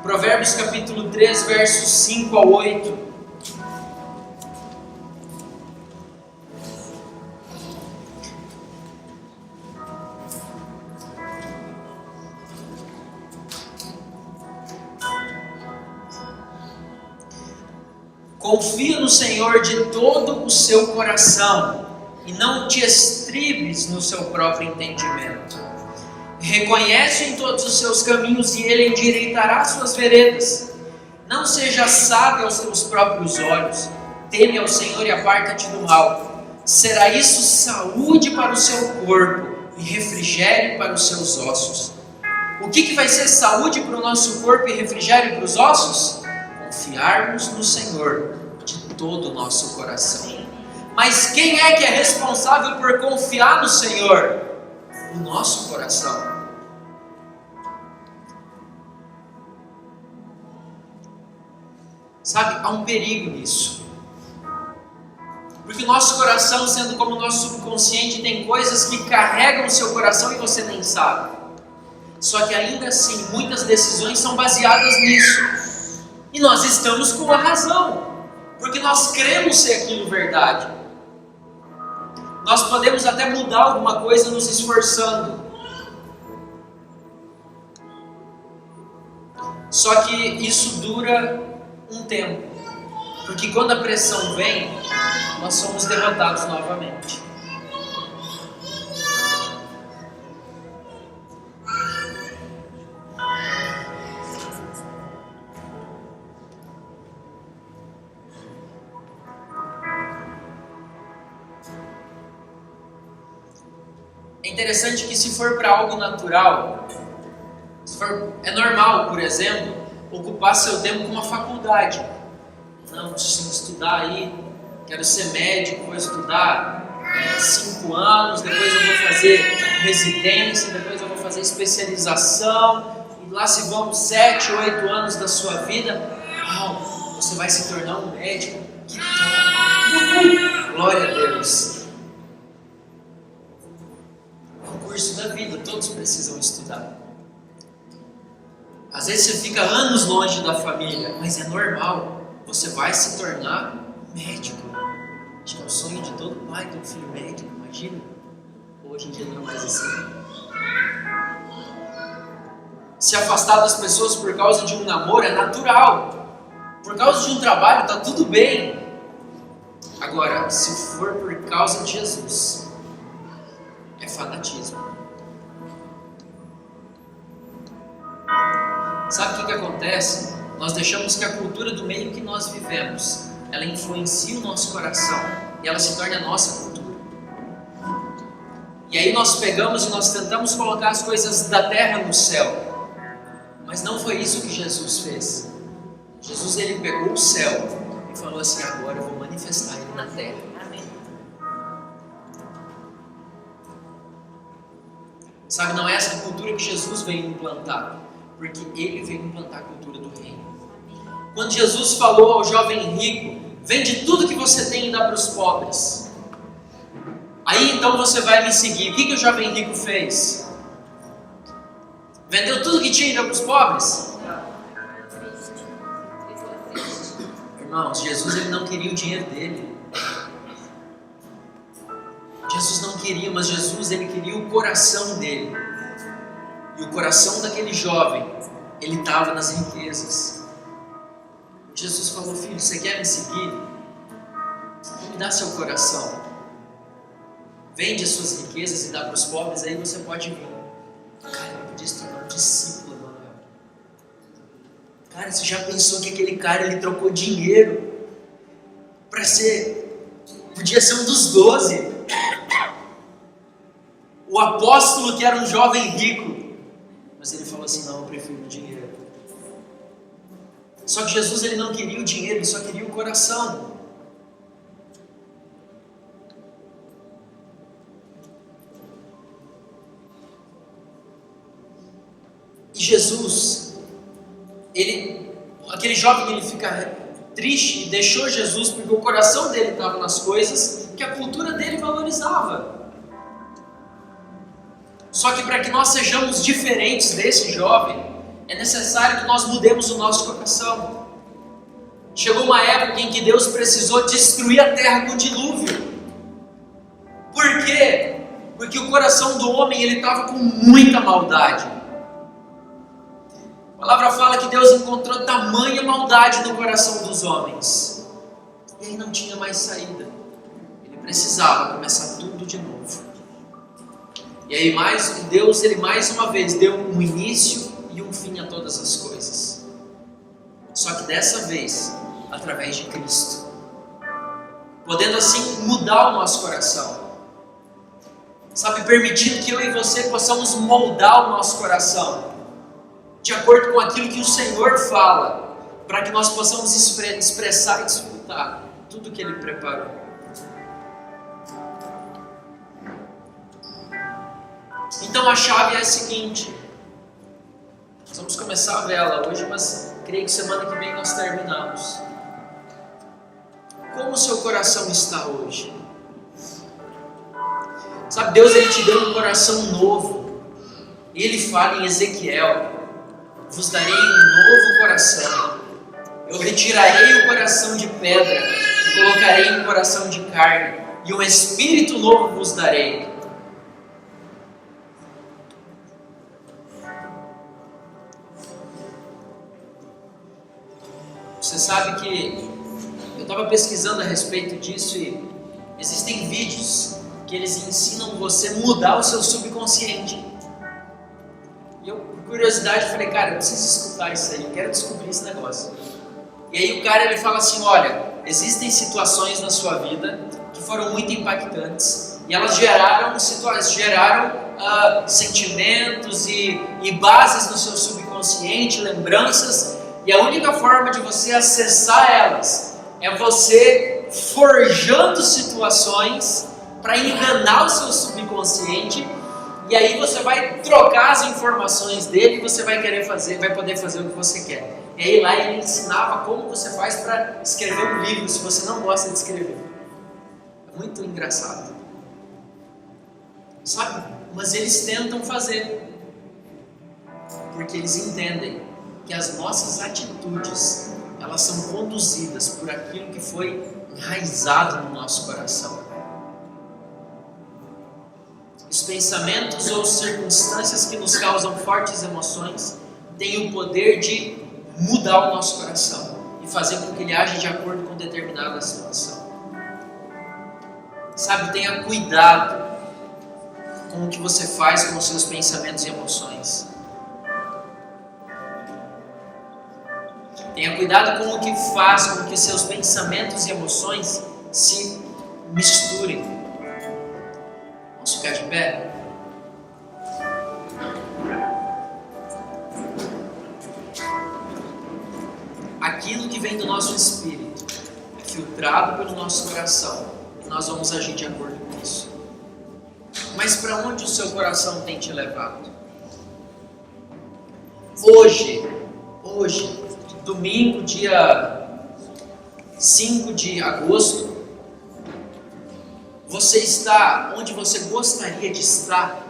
Provérbios capítulo 3, versos 5 a 8. Confia no Senhor de todo o seu coração e não te estribes no seu próprio entendimento. Reconhece em todos os seus caminhos e Ele endireitará suas veredas. Não seja sábio aos teus próprios olhos. Teme ao Senhor e aparta-te do mal. Será isso saúde para o seu corpo e refrigério para os seus ossos. O que vai ser saúde para o nosso corpo e refrigério para os ossos? Confiarmos no Senhor de todo o nosso coração. Mas quem é que é responsável por confiar no Senhor? O nosso coração. Sabe, há um perigo nisso. Porque o nosso coração, sendo como o nosso subconsciente, tem coisas que carregam o seu coração e você nem sabe. Só que ainda assim, muitas decisões são baseadas nisso. E nós estamos com a razão, porque nós cremos ser aquilo verdade. Nós podemos até mudar alguma coisa nos esforçando. Só que isso dura um tempo. Porque quando a pressão vem, nós somos derrotados novamente. É interessante que se for para algo natural, é normal, por exemplo, ocupar seu tempo com uma faculdade. Não, preciso estudar aí, quero ser médico, vou estudar 5 anos, depois eu vou fazer residência, depois eu vou fazer especialização, e lá se vão 7, 8 anos da sua vida, você vai se tornar um médico. Que tal? Glória a Deus! Curso da vida, todos precisam estudar. Às vezes você fica anos longe da família, mas é normal, você vai se tornar médico. Acho que é o sonho de todo pai ter um filho médico, imagina. Hoje em dia não é mais assim. Se afastar das pessoas por causa de um namoro é natural. Por causa de um trabalho está tudo bem. Agora, se for por causa de Jesus, é fanatismo. Sabe o que acontece? Nós deixamos que a cultura do meio que nós vivemos, ela influencia o nosso coração e ela se torna a nossa cultura. E aí nós pegamos e nós tentamos colocar as coisas da terra no céu. Mas não foi isso que Jesus fez. Jesus, ele pegou o céu e falou assim: agora eu vou manifestar ele na terra. Amém. Sabe, não é essa cultura que Jesus veio implantar, porque ele veio implantar a cultura do reino. Quando Jesus falou ao jovem rico: vende tudo que você tem e dá para os pobres, aí então você vai me seguir. O que o jovem rico fez? Vendeu tudo que tinha e deu para os pobres? Irmãos, Jesus, ele não queria o dinheiro dele. Jesus não queria, mas Jesus, ele queria o coração dele. E o coração daquele jovem, ele estava nas riquezas. Jesus falou: filho, você quer me seguir? Me dá seu coração. Vende as suas riquezas e dá para os pobres, aí você pode vir. Cara, eu podia se tornar um discípulo, Emanuel. Cara, você já pensou que aquele cara, ele trocou dinheiro para ser... Podia ser um dos 12. O apóstolo que era um jovem rico. Mas ele falou assim: não, eu prefiro o dinheiro. Só que Jesus, ele não queria o dinheiro, ele só queria o coração. E Jesus, aquele jovem, ele fica triste e deixou Jesus porque o coração dele estava nas coisas que a cultura dele valorizava. Só que para que nós sejamos diferentes desse jovem, é necessário que nós mudemos o nosso coração. Chegou uma época em que Deus precisou destruir a terra com o dilúvio. Por quê? Porque o coração do homem, ele estava com muita maldade. A palavra fala que Deus encontrou tamanha maldade no coração dos homens, aí não tinha mais saída. Ele precisava começar tudo de novo. E aí Deus, ele mais uma vez deu um início e um fim a todas as coisas. Só que dessa vez, através de Cristo. Podendo assim mudar o nosso coração. Sabe, permitindo que eu e você possamos moldar o nosso coração de acordo com aquilo que o Senhor fala, para que nós possamos expressar e desfrutar tudo que Ele preparou. Então a chave é a seguinte, nós vamos começar a vela hoje, mas creio que semana que vem nós terminamos. Como o seu coração está hoje? Sabe, Deus, Ele te deu um coração novo. Ele fala em Ezequiel: vos darei um novo coração. Eu retirarei o coração de pedra e colocarei um coração de carne, e um espírito novo vos darei. Você sabe que eu estava pesquisando a respeito disso e existem vídeos que eles ensinam você a mudar o seu subconsciente. E eu, por curiosidade, falei, cara, eu preciso escutar isso aí, eu quero descobrir esse negócio. E aí o cara, ele fala assim, olha, existem situações na sua vida que foram muito impactantes e elas geraram sentimentos e bases no seu subconsciente, lembranças, e a única forma de você acessar elas é você forjando situações para enganar o seu subconsciente, e aí você vai trocar as informações dele e você vai poder fazer o que você quer. E aí lá ele ensinava como você faz para escrever um livro se você não gosta de escrever. É muito engraçado. Sabe? Mas eles tentam fazer, porque eles entendem que as nossas atitudes, elas são conduzidas por aquilo que foi enraizado no nosso coração. Os pensamentos ou circunstâncias que nos causam fortes emoções têm o poder de mudar o nosso coração e fazer com que ele age de acordo com determinada situação. Sabe, tenha cuidado com o que você faz com os seus pensamentos e emoções. Tenha cuidado com o que faz com que seus pensamentos e emoções se misturem. Vamos ficar de pé? Aquilo que vem do nosso espírito é filtrado pelo nosso coração e nós vamos agir de acordo com isso. Mas para onde o seu coração tem te levado? Hoje, domingo, dia 5 de agosto, você está onde você gostaria de estar?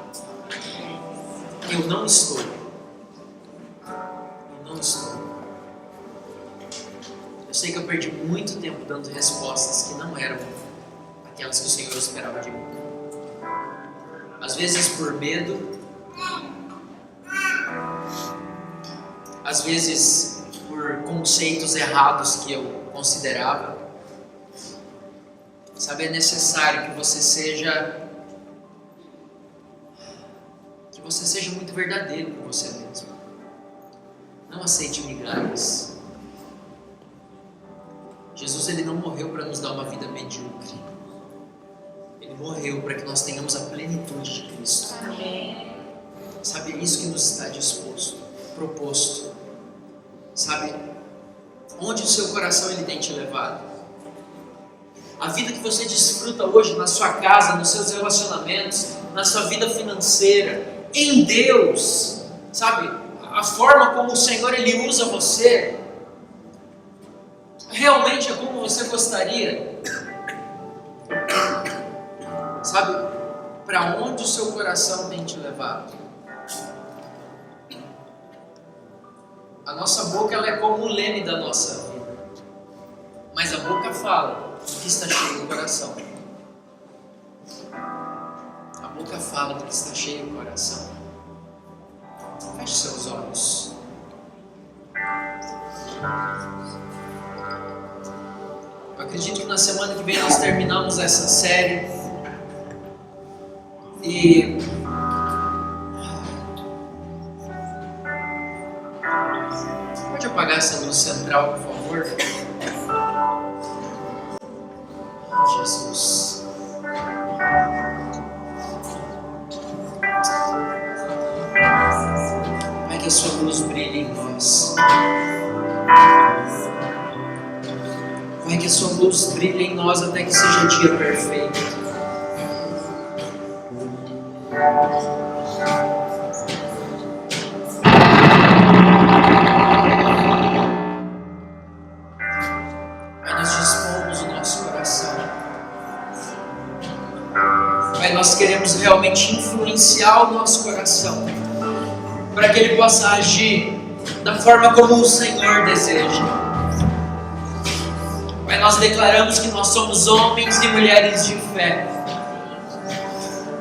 Eu não estou. Eu sei que eu perdi muito tempo dando respostas que não eram aquelas que o Senhor esperava de mim. Às vezes por medo, às vezes por conceitos errados que eu considerava. Sabe, é necessário que você seja muito verdadeiro com você mesmo. Não aceite migalhas. Jesus, ele não morreu para nos dar uma vida medíocre. Ele morreu para que nós tenhamos a plenitude de Cristo. Amém. Sabe, é isso que nos está proposto. Sabe, onde o seu coração ele tem te levado? A vida que você desfruta hoje na sua casa, nos seus relacionamentos, na sua vida financeira, em Deus, sabe? A forma como o Senhor ele usa você, realmente é como você gostaria? Sabe? Para onde o seu coração tem te levado? A nossa boca ela é como o leme da nossa vida, mas a boca fala do que está cheio do coração. A boca fala do que está cheio do coração. Feche seus olhos. Eu acredito que na semana que vem nós terminamos essa série. E pode apagar essa luz central, por favor? Jesus. Pai, que a sua luz brilhe em nós. Pai, que a sua luz brilhe em nós até que seja dia perfeito. Pai, nós dispomos o nosso coração. Pai, nós queremos realmente influenciar o nosso coração para que ele possa agir da forma como o Senhor deseja. Pai, nós declaramos que nós somos homens e mulheres de fé.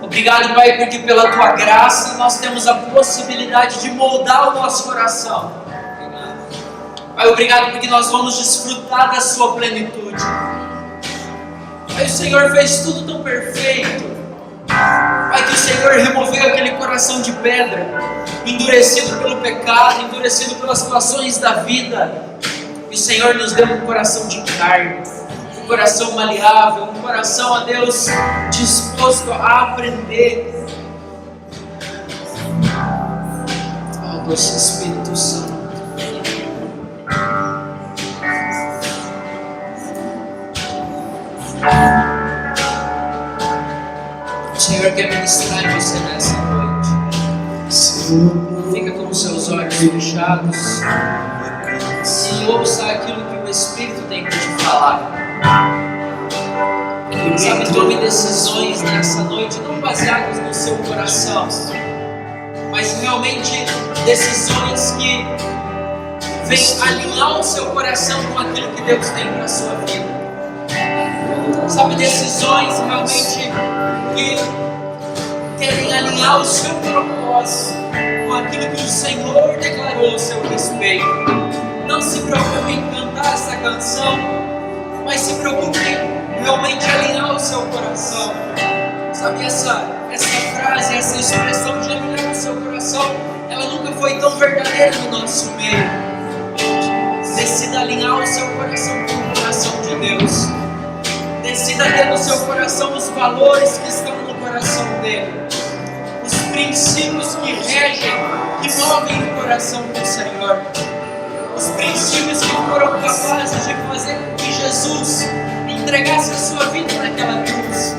Obrigado, Pai, porque pela Tua graça nós temos a possibilidade de moldar o nosso coração. Pai, obrigado porque nós vamos desfrutar da Sua plenitude. Pai, o Senhor fez tudo tão perfeito. Pai, que o Senhor removeu aquele coração de pedra, endurecido pelo pecado, endurecido pelas situações da vida. E o Senhor nos deu um coração de carne, um coração maleável, um coração, ó Deus, disposto a aprender. Ó doce Espírito Santo. O Senhor quer ministrar em você nessa noite. Fica com os seus olhos fechados e ouça aquilo que o Espírito tem para te falar. Sabe, tome decisões nessa noite não baseadas no seu coração, mas realmente decisões que vêm alinhar o seu coração com aquilo que Deus tem para a sua vida. Sabe, decisões realmente que querem alinhar o seu propósito com aquilo que o Senhor declarou a seu respeito. Não se preocupe em cantar essa canção, mas se preocupe em realmente alinhar o seu coração. Sabe, essa frase, essa expressão de alinhar o seu coração, ela nunca foi tão verdadeira no nosso meio. Decida alinhar o seu coração com o coração de Deus. Decida ter no seu coração os valores que estão no coração dele, os princípios que regem, que movem o coração do Senhor, os princípios que foram capazes de fazer com que Jesus entregasse a sua vida naquela cruz,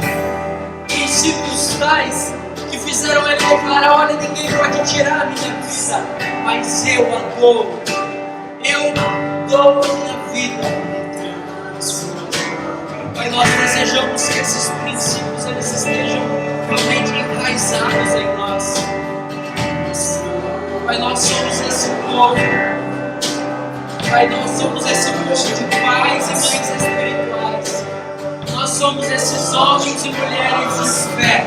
princípios tais que fizeram ele declarar: olha, ninguém pode tirar a minha vida, mas eu a dou, eu dou a minha vida. Pai, nós desejamos que esses princípios eles estejam realmente enraizados em nós. Pai, nós somos esse povo. Pai, nós somos esse povo de pais e mães espirituais. Nós somos esses homens e mulheres de fé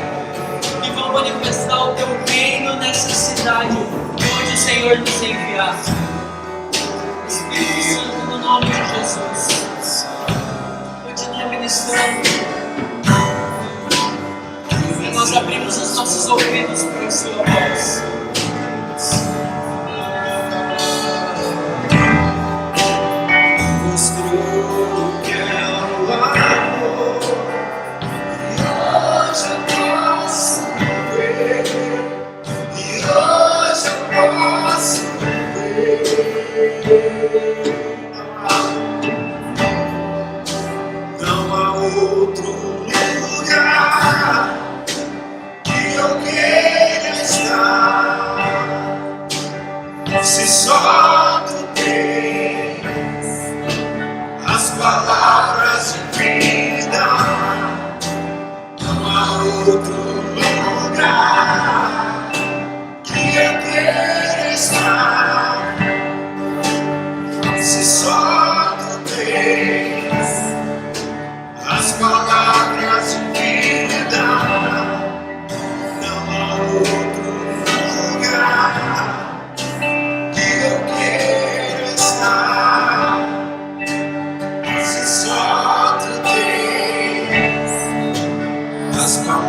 que vão manifestar o Teu reino nessa cidade onde o Senhor nos enviar. Espírito Santo, no nome de Jesus, ministrando, e nós abrimos os nossos ouvidos para a sua voz. Mostrou que é o amor, e hoje eu posso ver, e hoje eu posso ver. Outro lugar que eu queira estar.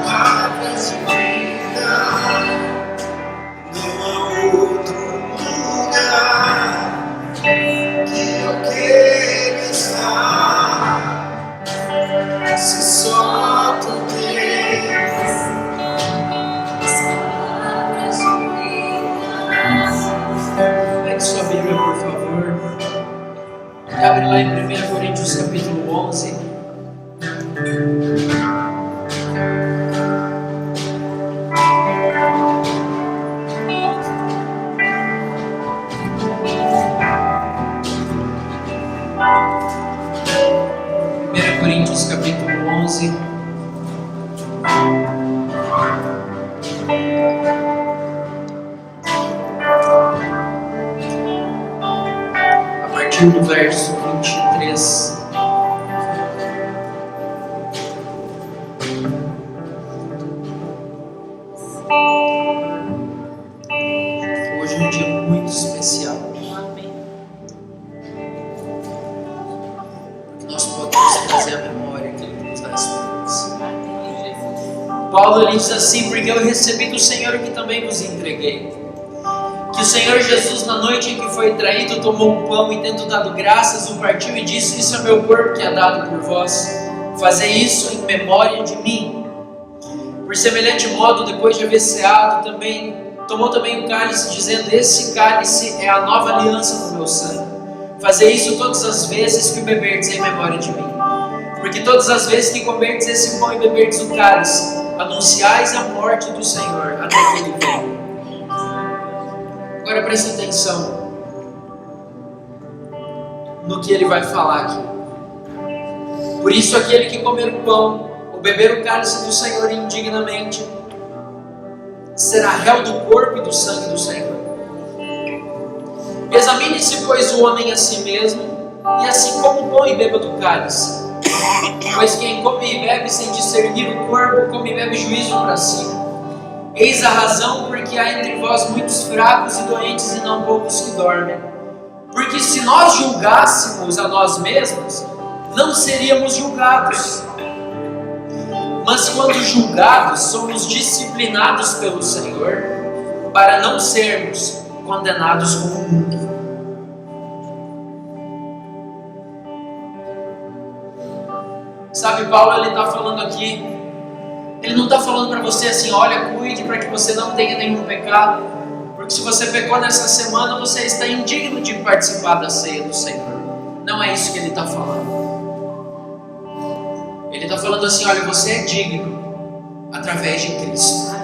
palavras de vida. Não há outro lugar que eu queira estar, se só tu tens as palavras de vida. Pegue sua Bíblia, por favor. Abre lá em 1 Coríntios capítulo 11. Coríntios capítulo 11. A partir do verso 23. Hoje é um dia muito especial. Nós podemos trazer a memória que Ele nos dá esperança. Paulo ele diz assim: porque eu recebi do Senhor o que também vos entreguei. Que o Senhor Jesus, na noite em que foi traído, tomou um pão e, tendo dado graças, o partiu e disse: isso é meu corpo que é dado por vós. Fazei isso em memória de mim. Por semelhante modo, depois de haver ceado, tomou também o cálice, dizendo: esse cálice é a nova aliança no meu sangue. Fazei isso todas as vezes que o beberdes em memória de mim. Porque todas as vezes que comerdes esse pão e beberdes o cálice, anunciais a morte do Senhor até que Ele venha. Agora preste atenção no que Ele vai falar aqui. Por isso aquele que comer o pão ou beber o cálice do Senhor indignamente será réu do corpo e do sangue do Senhor. Examine-se, pois, o homem a si mesmo, e assim como o pão e beba do cálice. Pois quem come e bebe sem discernir o corpo, come e bebe juízo para si. Eis a razão porque há entre vós muitos fracos e doentes e não poucos que dormem. Porque se nós julgássemos a nós mesmos, não seríamos julgados. Mas quando julgados, somos disciplinados pelo Senhor, para não sermos condenados como o mundo. Sabe, Paulo ele está falando aqui, ele não está falando para você assim: olha, cuide para que você não tenha nenhum pecado, porque se você pecou nessa semana, você está indigno de participar da ceia do Senhor. Não é isso que ele está falando. Ele está falando assim: olha, você é digno através de Cristo.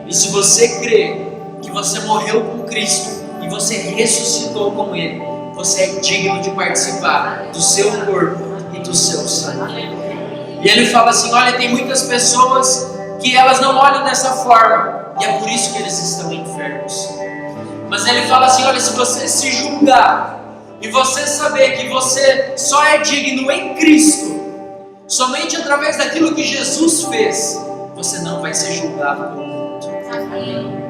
E se você crê que você morreu com Cristo e você ressuscitou com Ele, você é digno de participar do seu corpo e do seu sangue. E ele fala assim: olha, tem muitas pessoas que elas não olham dessa forma, e é por isso que eles estão enfermos. Mas ele fala assim: olha, se você se julgar e você saber que você só é digno em Cristo, somente através daquilo que Jesus fez, você não vai ser julgado pelo mundo. Amém.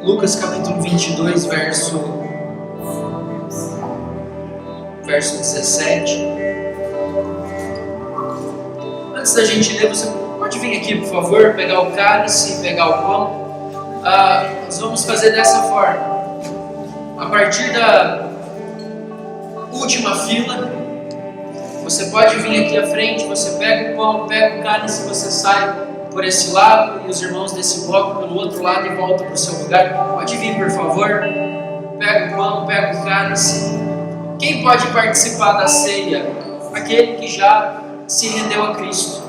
Lucas capítulo 22, verso 17. Antes da gente ler, você pode vir aqui, por favor, pegar o cálice, pegar o pão. Nós vamos fazer dessa forma. A partir da última fila, você pode vir aqui à frente, você pega o pão, pega o cálice, você sai por esse lado e os irmãos desse bloco pelo outro lado e volta para o seu lugar. Pode vir, por favor. Pega o pão, pega o cálice. Quem pode participar da ceia? Aquele que já se rendeu a Cristo.